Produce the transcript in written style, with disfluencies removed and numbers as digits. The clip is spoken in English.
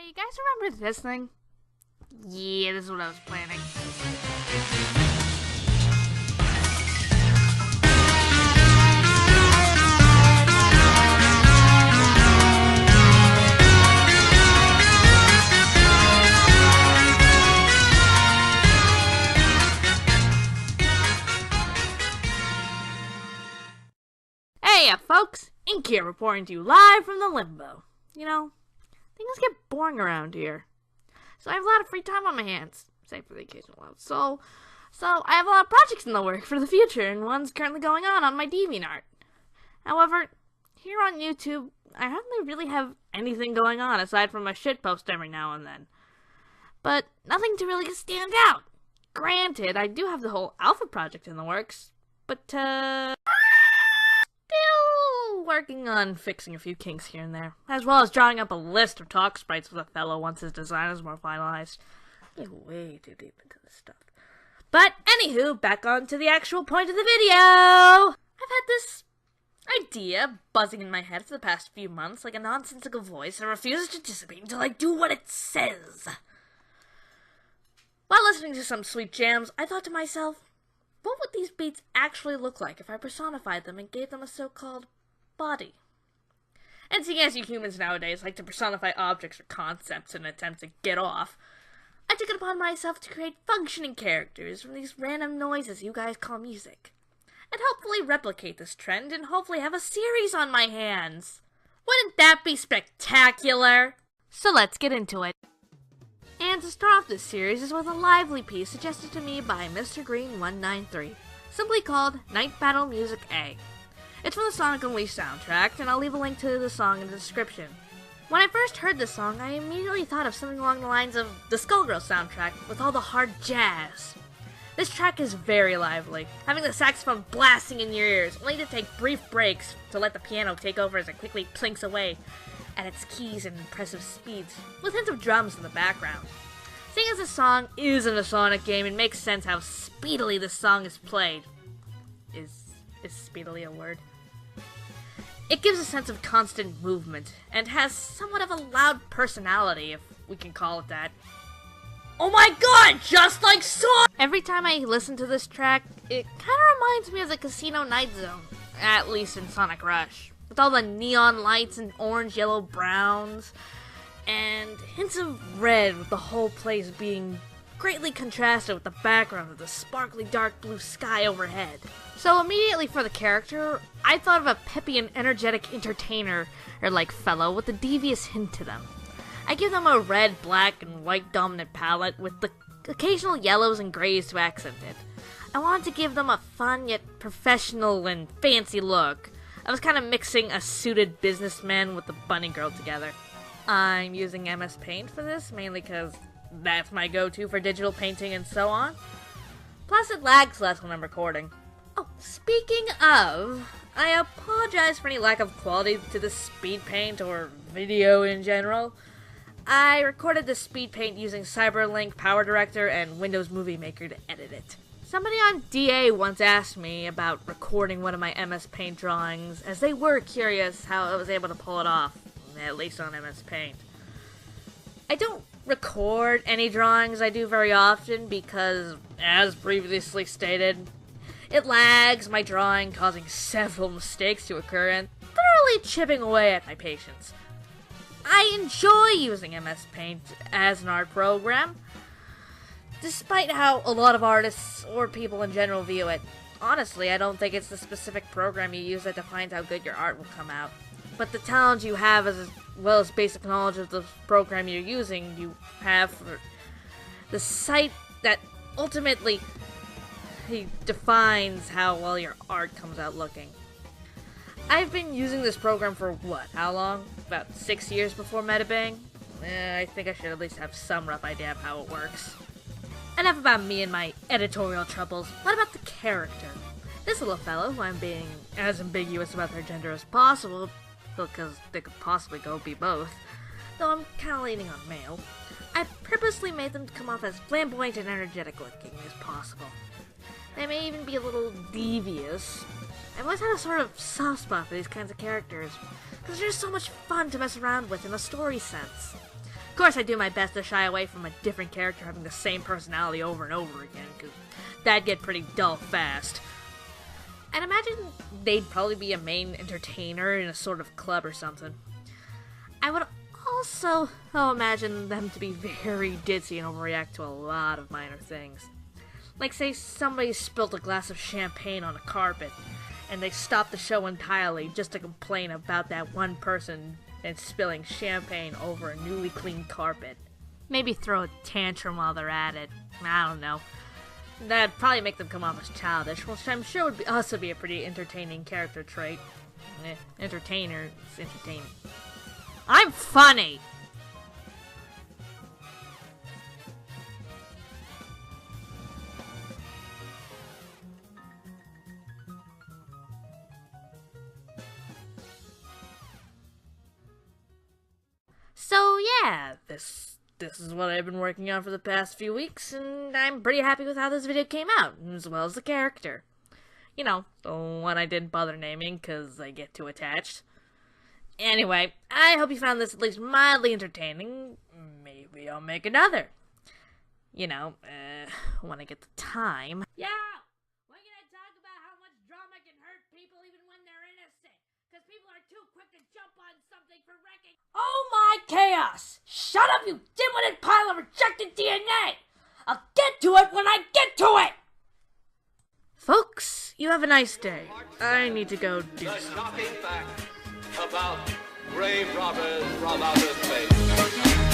Hey, you guys remember this thing? Yeah, this is what I was planning. Hey, folks! Ink here reporting to you live from the limbo. You know, things get boring around here. So I have a lot of free time on my hands, save for the occasional load. So I have a lot of projects in the work for the future, and one's currently going on my DeviantArt. However, here on YouTube, I hardly really have anything going on aside from a shitpost every now and then. But nothing to really stand out. Granted, I do have the whole Alpha project in the works, but still working on fixing a few kinks here and there, as well as drawing up a list of talk sprites with a fellow once his design is more finalized. I'm way too deep into this stuff. But anywho, back on to the actual point of the video! I've had this idea buzzing in my head for the past few months like a nonsensical voice that refuses to dissipate until I do what it says. While listening to some sweet jams, I thought to myself, what would these beats actually look like if I personified them and gave them a so-called body? And seeing as you humans nowadays like to personify objects or concepts in an attempt to get off, I took it upon myself to create functioning characters from these random noises you guys call music, and hopefully replicate this trend and hopefully have a series on my hands. Wouldn't that be spectacular? So let's get into it. And to start off this series is with a lively piece suggested to me by Mr. Green193, simply called Night Battle Music A. It's from the Sonic Unleashed soundtrack, and I'll leave a link to the song in the description. When I first heard this song, I immediately thought of something along the lines of the Skullgirls soundtrack with all the hard jazz. This track is very lively, having the saxophone blasting in your ears, only to take brief breaks to let the piano take over as it quickly plinks away at its keys and impressive speeds, with hints of drums in the background. Seeing as this song is in a Sonic game, it makes sense how speedily this song is played. Is speedily a word? It gives a sense of constant movement, and has somewhat of a loud personality, if we can call it that. Oh my god, just like Sonic! Every time I listen to this track, it kinda reminds me of the Casino Night Zone, at least in Sonic Rush, with all the neon lights and orange, yellow, browns, and hints of red, with the whole place being greatly contrasted with the background of the sparkly dark blue sky overhead. So immediately for the character, I thought of a peppy and energetic entertainer or like fellow with a devious hint to them. I give them a red, black, and white dominant palette with the occasional yellows and grays to accent it. I wanted to give them a fun yet professional and fancy look. I was kind of mixing a suited businessman with a bunny girl together. I'm using MS Paint for this, mainly because that's my go-to for digital painting and so on. Plus it lags less when I'm recording. Oh, speaking of, I apologize for any lack of quality to the speed paint or video in general. I recorded the speed paint using Cyberlink Power Director and Windows Movie Maker to edit it. Somebody on DA once asked me about recording one of my MS Paint drawings, as they were curious how I was able to pull it off, at least on MS Paint. I don't record any drawings I do very often because, as previously stated, it lags my drawing, causing several mistakes to occur and thoroughly chipping away at my patience. I enjoy using MS Paint as an art program, despite how a lot of artists or people in general view it. Honestly, I don't think it's the specific program you use that defines how good your art will come out, but the talent you have as well as basic knowledge of the program you're using, you have for the site that ultimately defines how well your art comes out looking. I've been using this program for how long? About 6 years before Metabang? I think I should at least have some rough idea of how it works. Enough about me and my editorial troubles. What about the character? This little fellow, who I'm being as ambiguous about their gender as possible, because they could possibly be both, though I'm kinda leaning on male, I purposely made them come off as flamboyant and energetic looking as possible. They may even be a little devious. I've always had a sort of soft spot for these kinds of characters, because they're just so much fun to mess around with in a story sense. Of course, I do my best to shy away from a different character having the same personality over and over again, because that'd get pretty dull fast. And imagine they'd probably be a main entertainer in a sort of club or something. I would also imagine them to be very ditzy and overreact to a lot of minor things. Like, say somebody spilled a glass of champagne on a carpet, and they stopped the show entirely just to complain about that one person and spilling champagne over a newly cleaned carpet. Maybe throw a tantrum while they're at it. I don't know. That'd probably make them come off as childish, which I'm sure would also be a pretty entertaining character trait. Entertainer is entertaining. I'm funny! So yeah, this is what I've been working on for the past few weeks, and I'm pretty happy with how this video came out, as well as the character. You know, the one I didn't bother naming because I get too attached. Anyway, I hope you found this at least mildly entertaining. Maybe I'll make another. You know, when I get the time. Yeah! We're gonna talk about how much drama can hurt people even when they're innocent. Because people are too quick to jump on something for wrecking. Oh my chaos! Shut up, you dim-witted pile of rejected DNA! I'll get to it when I get to it! Folks, you have a nice day. I need to go do something. The shocking fact about grave robbers from outer space.